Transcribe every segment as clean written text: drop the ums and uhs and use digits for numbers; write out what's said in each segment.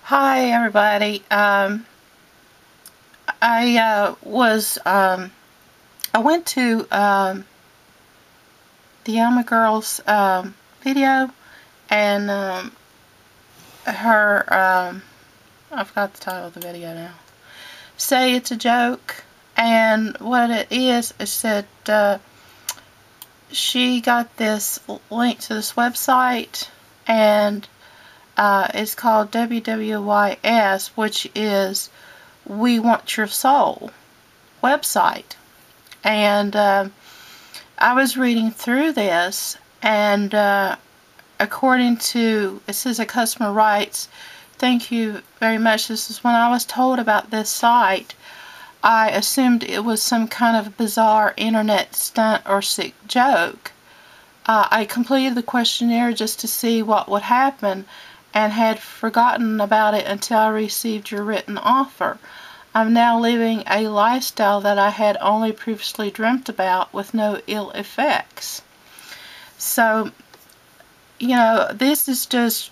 Hi everybody. I went to the Alma Girls video, and I forgot the title of the video now. Say it's a joke, and what it is that she got this link to this website, and it's called WWYS, which is We Want Your Soul website. And I was reading through this, and according to, it says a customer writes, "Thank you very much. This is when I was told about this site, I assumed it was some kind of bizarre internet stunt or sick joke. I completed the questionnaire just to see what would happen and had forgotten about it until I received your written offer. I'm now living a lifestyle that I had only previously dreamt about with no ill effects." So, you know, this is just,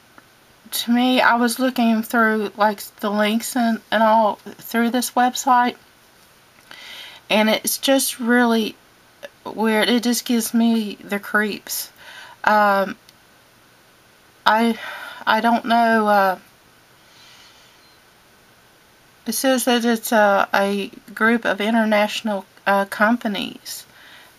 to me, I was looking through like the links and all through this website, and it's just really weird. It just gives me the creeps. I don't know. It says that it's a group of international companies,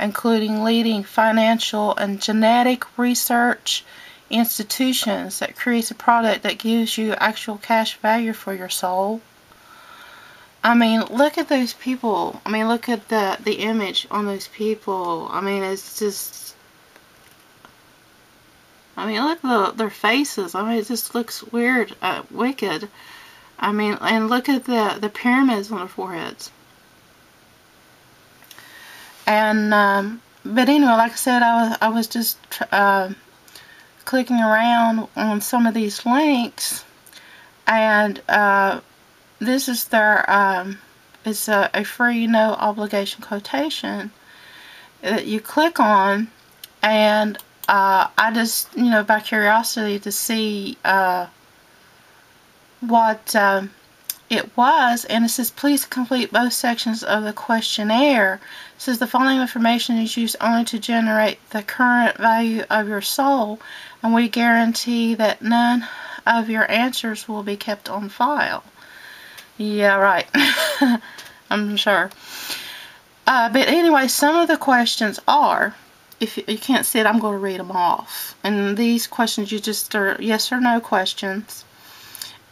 including leading financial and genetic research institutions, that creates a product that gives you actual cash value for your soul. I mean, look at those people. I mean, look at the image on those people. I mean, it's just, I mean, look at their faces. I mean, it just looks weird, wicked. I mean, and look at the pyramids on their foreheads. And but anyway, like I said, I was just clicking around on some of these links, and this is their it's a free, no obligation quotation that you click on, and I just, you know, by curiosity to see what it was, and it says, "Please complete both sections of the questionnaire." It says the following information is used only to generate the current value of your soul, and we guarantee that none of your answers will be kept on file. Yeah, right. I'm sure. But anyway, some of the questions are, if you can't see it, I'm going to read them off. And these questions, you just are yes or no questions.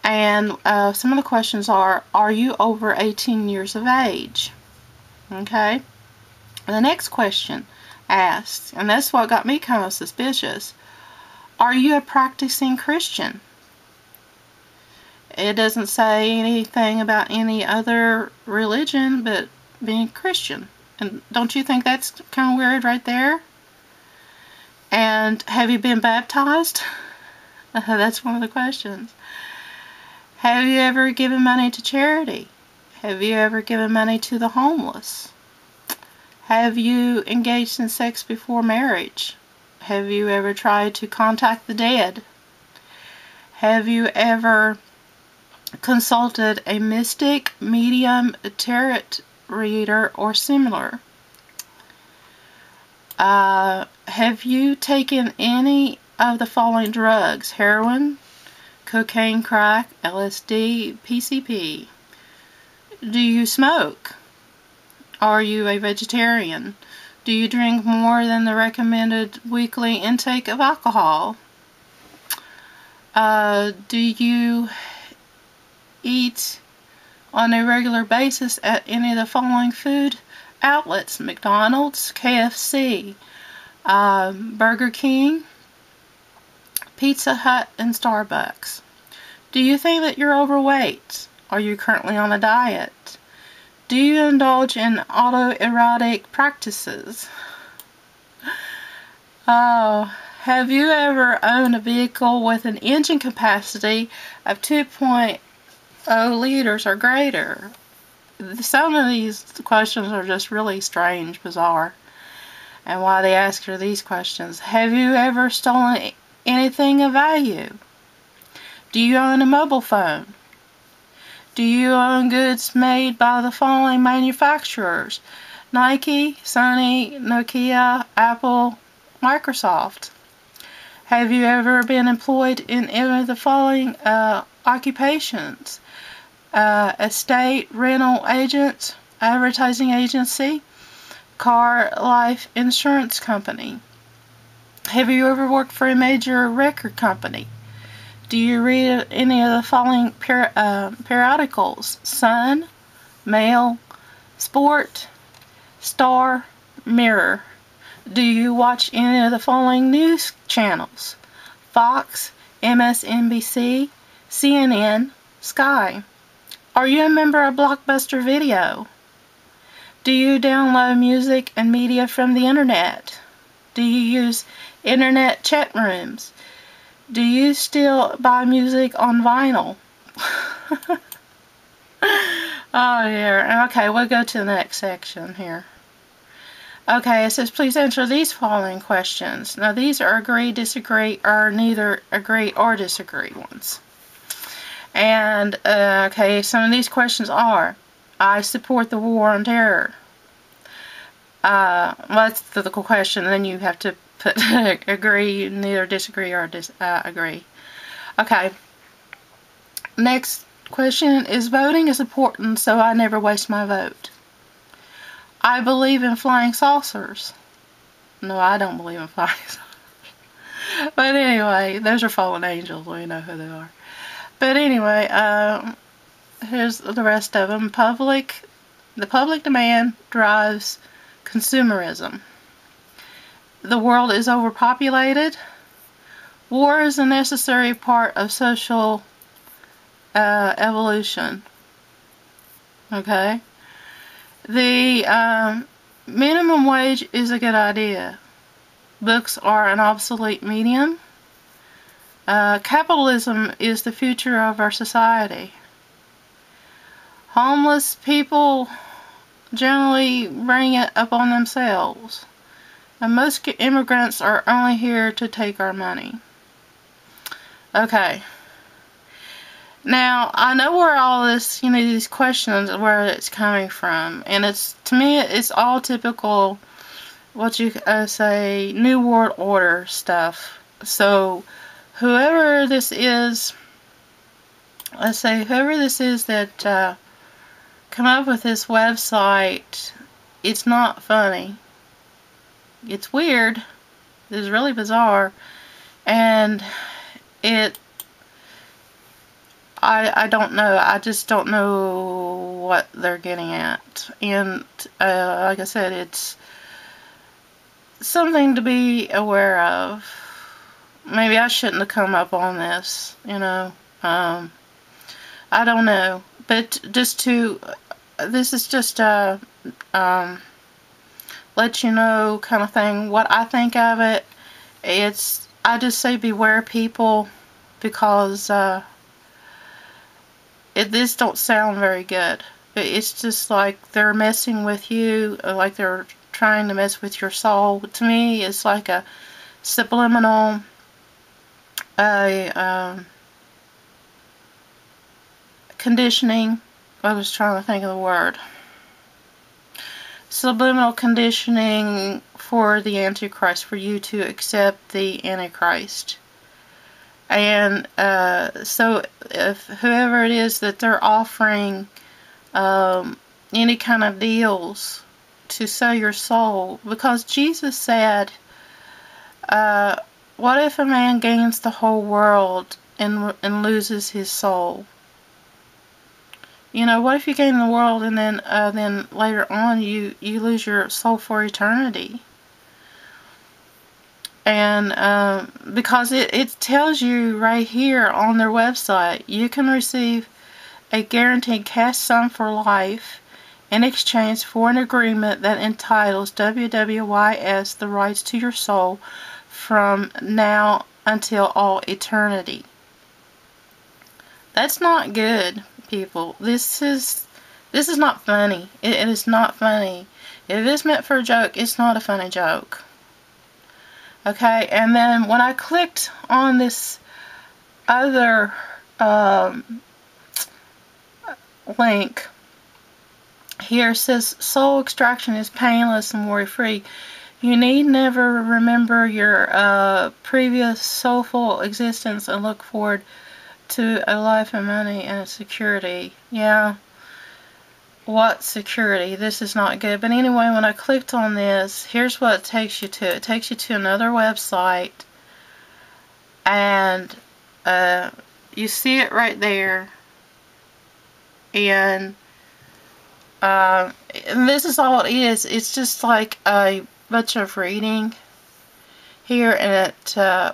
And some of the questions are you over 18 years of age? Okay. The next question asks, and that's what got me kind of suspicious, are you a practicing Christian? It doesn't say anything about any other religion but being Christian. And don't you think that's kind of weird right there? And have you been baptized? That's one of the questions. Have you ever given money to charity? Have you ever given money to the homeless? Have you engaged in sex before marriage? Have you ever tried to contact the dead? Have you ever consulted a mystic, medium, tarot reader, or similar? Have you taken any of the following drugs? Heroin, cocaine, crack, LSD, PCP? Do you smoke? Are you a vegetarian? Do you drink more than the recommended weekly intake of alcohol? Do you eat on a regular basis at any of the following food outlets? McDonald's, KFC, Burger King, Pizza Hut, and Starbucks. Do you think that you're overweight? Are you currently on a diet? Do you indulge in autoerotic practices? Oh, have you ever owned a vehicle with an engine capacity of 2.0 liters or greater? Some of these questions are just really strange, bizarre, and why they ask her these questions. Have you ever stolen anything of value? Do you own a mobile phone? Do you own goods made by the following manufacturers? Nike, Sony, Nokia, Apple, Microsoft. Have you ever been employed in any of the following occupations? Estate rental agent, advertising agency, car life insurance company. Have you ever worked for a major record company? Do you read any of the following periodicals? Sun, Mail, Sport, Star, Mirror. Do you watch any of the following news channels? Fox, MSNBC, CNN, Sky. Are you a member of Blockbuster Video? Do you download music and media from the internet? Do you use internet chat rooms? Do you still buy music on vinyl? Oh dear. Okay, we'll go to the next section here. Okay, it says please answer these following questions. Now these are agree, disagree, or neither agree or disagree ones. And okay, some of these questions are: I support the war on terror. Well, that's the question. Then you have to put agree, neither disagree, or agree. Okay. Next question is: voting is important, so I never waste my vote. I believe in flying saucers. No, I don't believe in flying saucers. But anyway, those are fallen angels. We know who they are. But anyway, here's the rest of them. The public demand drives consumerism. The world is overpopulated. War is a necessary part of social evolution. Okay? The minimum wage is a good idea. Books are an obsolete medium. Capitalism is the future of our society. Homeless people generally bring it upon themselves. And most immigrants are only here to take our money. Okay. Now, I know where all this, these questions, where it's coming from. And to me, it's all typical, what you say, New World Order stuff. So, whoever this is, let's say, whoever this is that come up with this website, it's not funny. It's weird. It's really bizarre. And I don't know. I just don't know what they're getting at. And like I said, it's something to be aware of. Maybe I shouldn't have come up on this, I don't know. But this is just a let you know kind of thing. What I think of it, I just say beware people, because this don't sound very good. It's just like they're messing with you, like they're trying to mess with your soul. To me, it's like a subliminal, conditioning. I was trying to think of the word. Subliminal conditioning for the Antichrist, for you to accept the Antichrist. And so if whoever it is that they're offering any kind of deals to sell your soul, because Jesus said, what if a man gains the whole world and loses his soul? What if you gain the world and then later on you lose your soul for eternity? And because it tells you right here on their website, you can receive a guaranteed cash sum for life in exchange for an agreement that entitles WWYS the rights to your soul from now until all eternity. That's not good, people. This is not funny. It is not funny. If it's meant for a joke, it's not a funny joke. Okay, and then when I clicked on this other um, link here. It says soul extraction is painless and worry-free. You need never remember your previous soulful existence and look forward to a life of money and security. Yeah. What security? This is not good. But anyway, when I clicked on this, here's what it takes you to. It takes you to another website, and you see it right there. And this is all it is. It's just like a bunch of reading here, and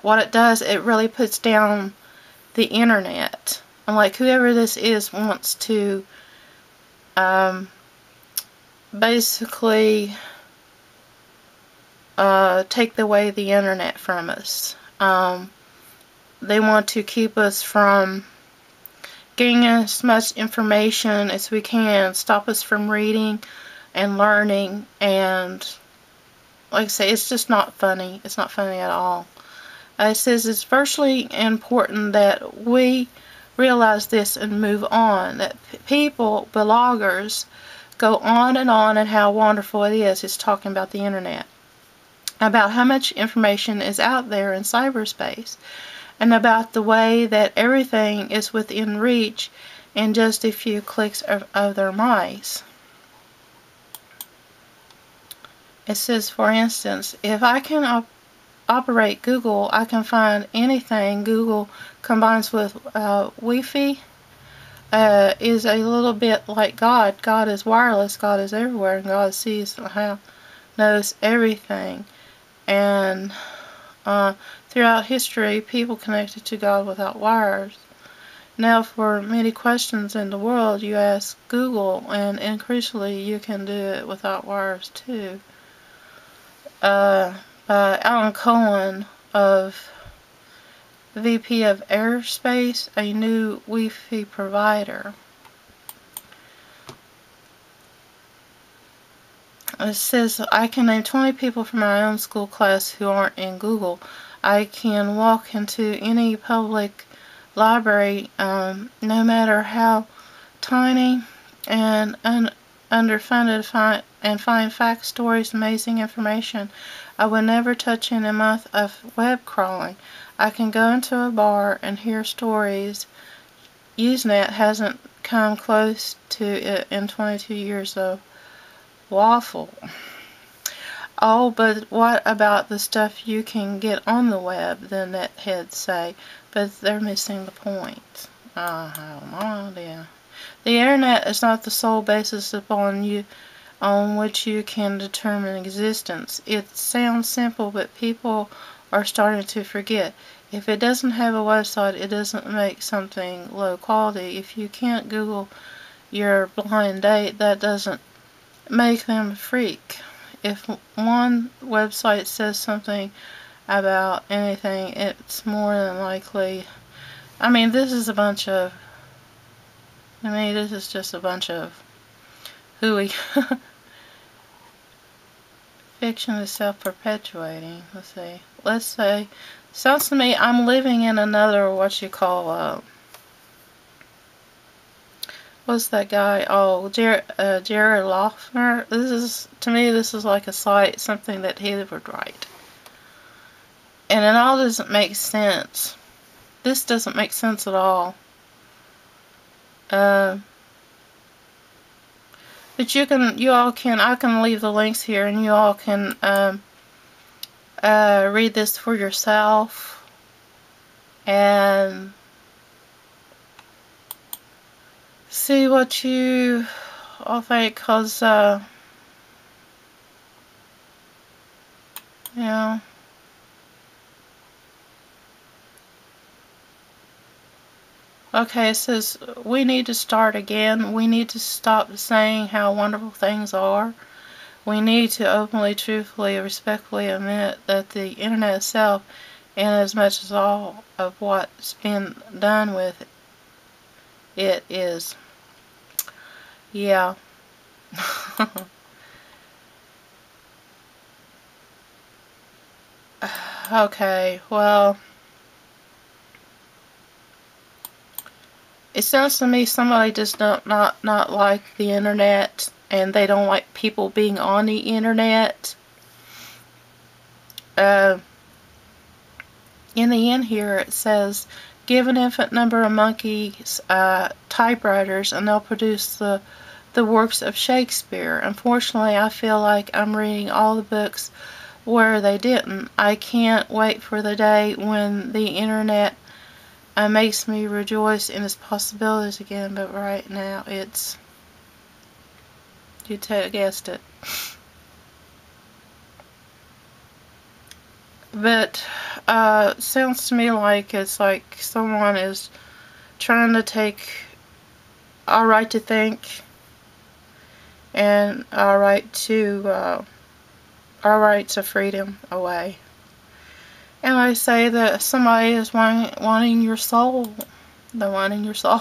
what it does, it really puts down the internet. And like whoever this is wants to basically take away the internet from us. They want to keep us from getting as much information as we can, stop us from reading and learning, and like I say, it's just not funny. It's not funny at all. It says it's virtually important that we realize this and move on, that people, bloggers, go on and how wonderful it is. It's talking about the internet, about how much information is out there in cyberspace, and about the way that everything is within reach in just a few clicks of their mice. It says, for instance, if I can operate Google, I can find anything. Google combines with Wi-Fi. Is a little bit like God. God is wireless. God is everywhere, and God sees, knows everything. And throughout history, people connected to God without wires. Now, for many questions in the world, you ask Google, and increasingly, you can do it without wires too. By Alan Cohen of VP of Airspace, a new Wi-Fi provider. It says, I can name 20 people from my own school class who aren't in Google. I can walk into any public library, no matter how tiny and underfunded, and find facts, stories, amazing information. I would never touch in a month of web crawling. I can go into a bar and hear stories Usenet hasn't come close to it in 22 years of waffle. Oh, but what about the stuff you can get on the web, the netheads say, but they're missing the point. I have no idea. The internet is not the sole basis on which you can determine existence. It sounds simple, but people are starting to forget. If it doesn't have a website, it doesn't make something low quality. If you can't Google your blind date, that doesn't make them a freak. If one website says something about anything, it's more than likely. This is a bunch of. This is just a bunch of hooey. Fiction is self-perpetuating. Let's say, sounds to me I'm living in another, what's that guy? Oh, Jared Loughner. To me, this is like a site, something that he would write. And it all doesn't make sense. This doesn't make sense at all. But I can leave the links here, and you all can read this for yourself, and see what you all think, cause Okay, it says, we need to start again. We need to stop saying how wonderful things are. We need to openly, truthfully, respectfully admit that the internet itself, and as much as all of what's been done with it is. Yeah. Okay, well, It sounds to me somebody does not like the internet, and they don't like people being on the internet. In the end here it says, give an infinite number of monkeys typewriters and they'll produce the works of Shakespeare. Unfortunately, I feel like I'm reading all the books where they didn't. I can't wait for the day when the internet makes me rejoice in its possibilities again, but right now it's, you guessed it. But sounds to me like it's like someone is trying to take our right to think and our rights of freedom away. And I say that somebody is wanting your soul. They're wanting your soul.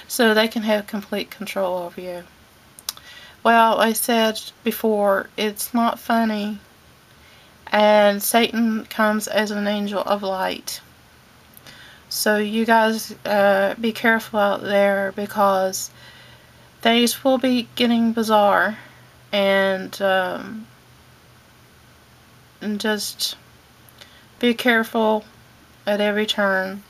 So they can have complete control over you. Well, I said before, it's not funny. And Satan comes as an angel of light. So you guys be careful out there, because things will be getting bizarre, and just be careful at every turn.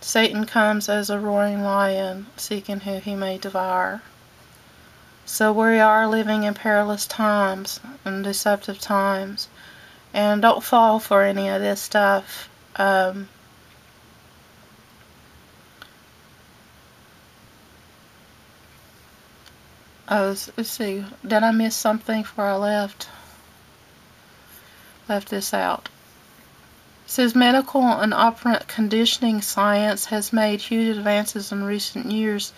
Satan comes as a roaring lion, seeking who he may devour. So we are living in perilous times and deceptive times, and don't fall for any of this stuff. Let's see, did I miss something before I left this out? It says medical and operant conditioning science has made huge advances in recent years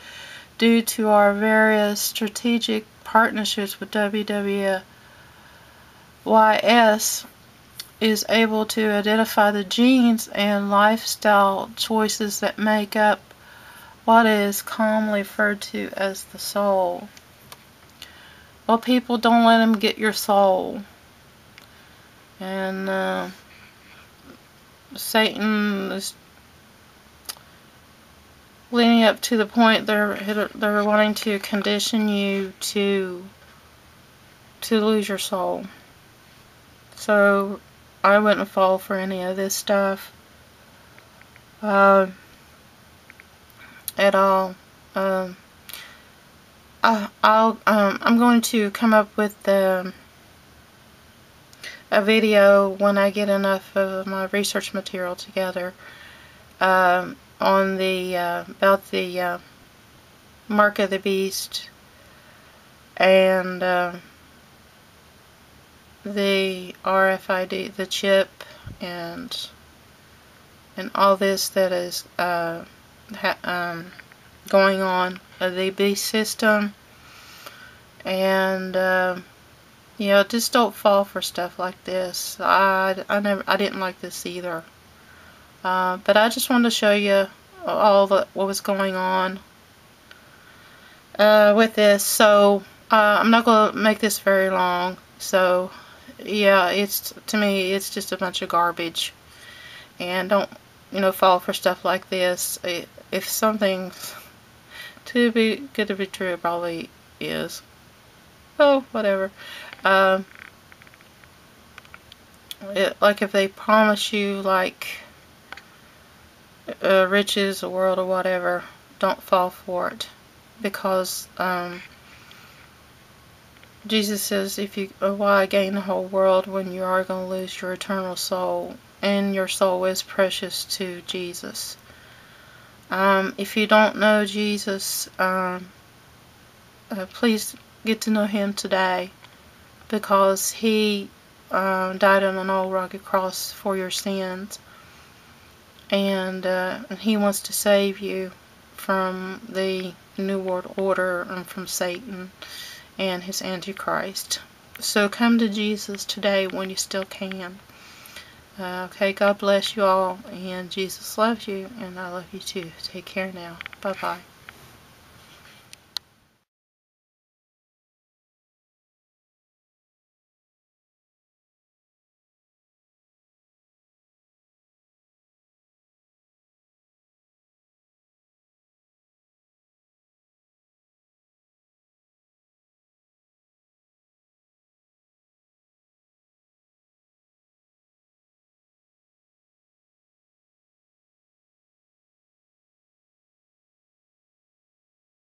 due to our various strategic partnerships with WWYS. Is able to identify the genes and lifestyle choices that make up what is commonly referred to as the soul. Well, people, don't let them get your soul. And Satan is leading up to the point they're wanting to condition you to lose your soul. So I wouldn't fall for any of this stuff at all. I'm going to come up with a video when I get enough of my research material together on the about the mark of the beast and the RFID, the chip, and all this that is going on, the beast system, and you know, just don't fall for stuff like this. I didn't like this either, but I just wanted to show you all what was going on with this. So I'm not going to make this very long. So yeah, to me it's just a bunch of garbage, and don't, you know, fall for stuff like this. If something's too good to be true, it probably is. Oh, whatever. Like if they promise you like riches, a world, or whatever, don't fall for it, because Jesus says, why gain the whole world when you are going to lose your eternal soul, and your soul is precious to Jesus. If you don't know Jesus, please get to know him today, because he died on an old rugged cross for your sins, and he wants to save you from the New World Order and from Satan and his Antichrist. So come to Jesus today when you still can. Okay, God bless you all, and Jesus loves you, and I love you too. Take care now. Bye-bye.